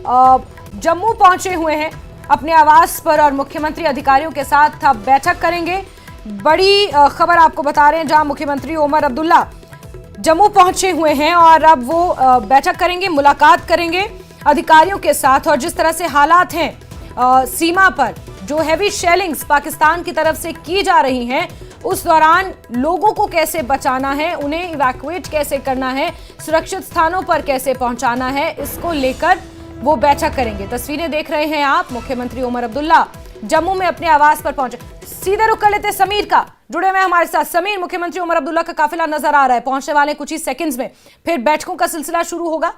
जम्मू पहुंचे हुए हैं अपने आवास पर और मुख्यमंत्री अधिकारियों के साथ अब बैठक करेंगे। बड़ी खबर आपको बता रहे हैं, जहां मुख्यमंत्री ओमर अब्दुल्ला जम्मू पहुंचे हुए हैं और अब वो बैठक करेंगे, मुलाकात करेंगे अधिकारियों के साथ। और जिस तरह से हालात हैं सीमा पर, जो हैवी शेलिंग्स पाकिस्तान की तरफ से की जा रही हैं, उस दौरान लोगों को कैसे बचाना है, उन्हें इवैक्यूएट कैसे करना है, सुरक्षित स्थानों पर कैसे पहुंचाना है, इसको लेकर वो बैठक करेंगे। तस्वीरें देख रहे हैं आप, मुख्यमंत्री ओमर अब्दुल्ला जम्मू में अपने आवास पर पहुंचे। सीधे रुक कर लेते समीर का, जुड़े हुए हमारे साथ। समीर, मुख्यमंत्री ओमर अब्दुल्ला का काफिला नजर आ रहा है, पहुंचने वाले कुछ ही सेकंड्स में, फिर बैठकों का सिलसिला शुरू होगा।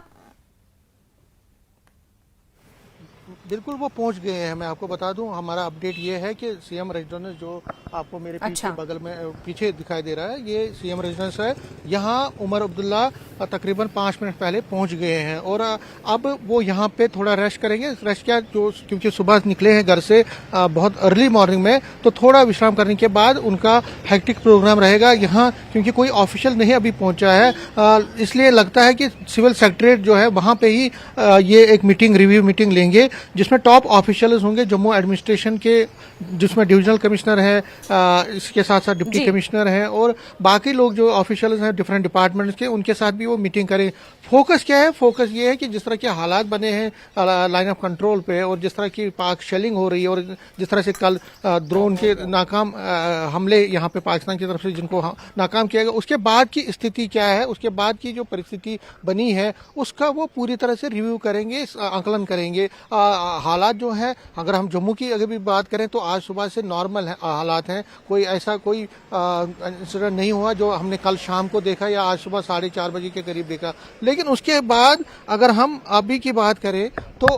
बिल्कुल वो पहुंच गए हैं। मैं आपको बता दूं, हमारा अपडेट ये है कि सीएम रेजिडेंस, जो आपको मेरे पीछे बगल में पीछे दिखाई दे रहा है, ये सीएम रेजिडेंस है। यहाँ ओमर अब्दुल्ला तकरीबन 5 मिनट पहले पहुंच गए हैं और अब वो यहाँ पे थोड़ा रेस्ट करेंगे। रेस्ट क्या, जो क्योंकि सुबह निकले हैं घर से बहुत अर्ली मॉर्निंग में, तो थोड़ा विश्राम करने के बाद उनका हेक्टिक प्रोग्राम रहेगा यहाँ। क्योंकि कोई ऑफिशियल नहीं अभी पहुंचा है, इसलिए लगता है कि सिविल सेक्रेटरीट जो है वहाँ पे ही ये एक मीटिंग, रिव्यू मीटिंग लेंगे, जिसमें टॉप ऑफिशियल्स होंगे जम्मू एडमिनिस्ट्रेशन के, जिसमें डिविजनल कमिश्नर है, इसके साथ साथ डिप्टी कमिश्नर हैं और बाकी लोग जो ऑफिशियल्स हैं डिफरेंट डिपार्टमेंट्स के, उनके साथ भी वो मीटिंग करें। फोकस क्या है? फोकस ये है कि जिस तरह के हालात बने हैं लाइन ऑफ कंट्रोल पे, और जिस तरह की पाक शेलिंग हो रही है, और जिस तरह से कल ड्रोन के नाकाम हमले यहाँ पे पाकिस्तान की तरफ से जिनको नाकाम किया गया, उसके बाद की स्थिति क्या है, उसके बाद की जो परिस्थिति बनी है, उसका वो पूरी तरह से रिव्यू करेंगे, आकलन करेंगे। हालात जो है, अगर हम जम्मू की अगर भी बात करें तो आज सुबह से नॉर्मल है, हालात हैं। कोई ऐसा कोई इंसिडेंट नहीं हुआ जो हमने कल शाम को देखा या आज सुबह 4:30 बजे के करीब देखा। लेकिन उसके बाद अगर हम अभी की बात करें तो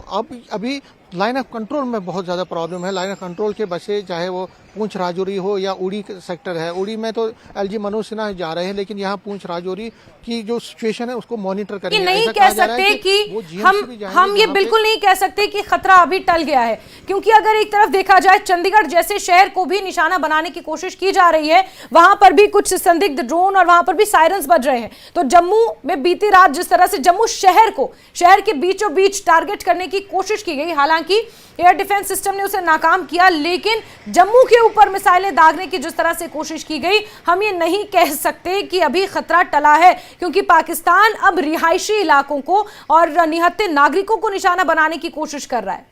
अभी लाइन ऑफ कंट्रोल में बहुत ज़्यादा प्रॉब्लम है। लाइन ऑफ कंट्रोल के बसें, चाहे वो पूंछ राजौरी हो या उड़ी सेक्टर है, उड़ी में तो एलजी मनोज सिन्हा जा रहे हैं, लेकिन यहाँ पूंछ राजौरी की जो सिचुएशन है उसको मॉनिटर करेंगे। नहीं कह सकते कि हम ये बिल्कुल नहीं कह सकते कि खतरा अभी टल गया है, क्योंकि अगर एक तरफ देखा जाए चंडीगढ़ जैसे शहर को भी निशाना बनाने की कोशिश की जा रही है, वहां पर भी कुछ संदिग्ध ड्रोन और वहां पर भी सायरन्स बज रहे हैं। तो जम्मू में बीती रात जिस तरह से जम्मू शहर के बीचों बीच टारगेट करने की कोशिश की गई, हालांकि एयर डिफेंस सिस्टम ने उसे नाकाम किया, लेकिन जम्मू के ऊपर मिसाइलें दागने की जिस तरह से कोशिश की गई, हम ये नहीं कह सकते कि अभी खतरा टला है, क्योंकि पाकिस्तान अब रिहायशी इलाकों को और निहत्थे नागरिकों को निशाना बनाने की कोशिश कर रहा है।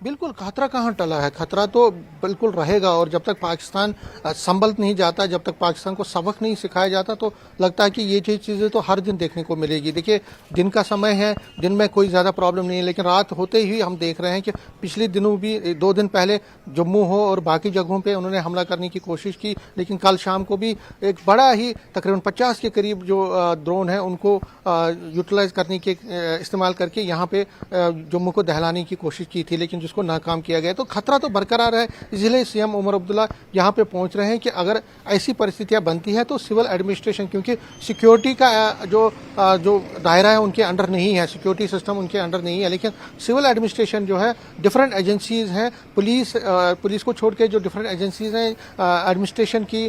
बिल्कुल, खतरा कहाँ टला है? खतरा तो बिल्कुल रहेगा, और जब तक पाकिस्तान संभल नहीं जाता, जब तक पाकिस्तान को सबक नहीं सिखाया जाता, तो लगता है कि ये चीज़ें तो हर दिन देखने को मिलेगी। देखिए, दिन का समय है, दिन में कोई ज़्यादा प्रॉब्लम नहीं है, लेकिन रात होते ही हम देख रहे हैं कि पिछले दिनों भी 2 दिन पहले जम्मू हो और बाकी जगहों पर उन्होंने हमला करने की कोशिश की, लेकिन कल शाम को भी एक बड़ा ही तकरीबन 50 के करीब जो ड्रोन है उनको यूटिलाइज करने के इस्तेमाल करके यहाँ पे जम्मू को दहलाने की कोशिश की थी, लेकिन को नाकाम किया गया। तो खतरा तो बरकरार है, इसलिए सीएम ओमर अब्दुल्ला यहाँ पे पहुंच रहे हैं कि अगर ऐसी परिस्थितियां बनती है तो सिविल एडमिनिस्ट्रेशन, क्योंकि सिक्योरिटी का जो दायरा है उनके अंडर नहीं है, सिक्योरिटी सिस्टम उनके अंडर नहीं है, लेकिन सिविल एडमिनिस्ट्रेशन जो है, डिफरेंट एजेंसीज हैं, पुलिस को छोड़ के जो डिफरेंट एजेंसीज हैं एडमिनिस्ट्रेशन की,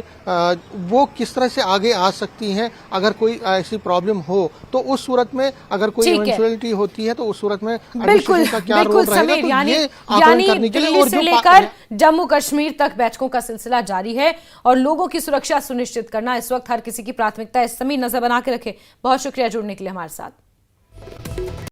वो किस तरह से आगे आ सकती हैं अगर कोई ऐसी प्रॉब्लम हो। तो उस सूरत में अगर कोई इवेंचुअलिटी होती है तो उस सूरत में एडमिनिस्ट्रेशन का क्या रोल रहेगा, तो यानी दिल्ली से लेकर जम्मू कश्मीर तक बैठकों का सिलसिला जारी है और लोगों की सुरक्षा सुनिश्चित करना इस वक्त हर किसी की प्राथमिकता है। समीर, नजर बना के रखें। बहुत शुक्रिया जुड़ने के लिए हमारे साथ।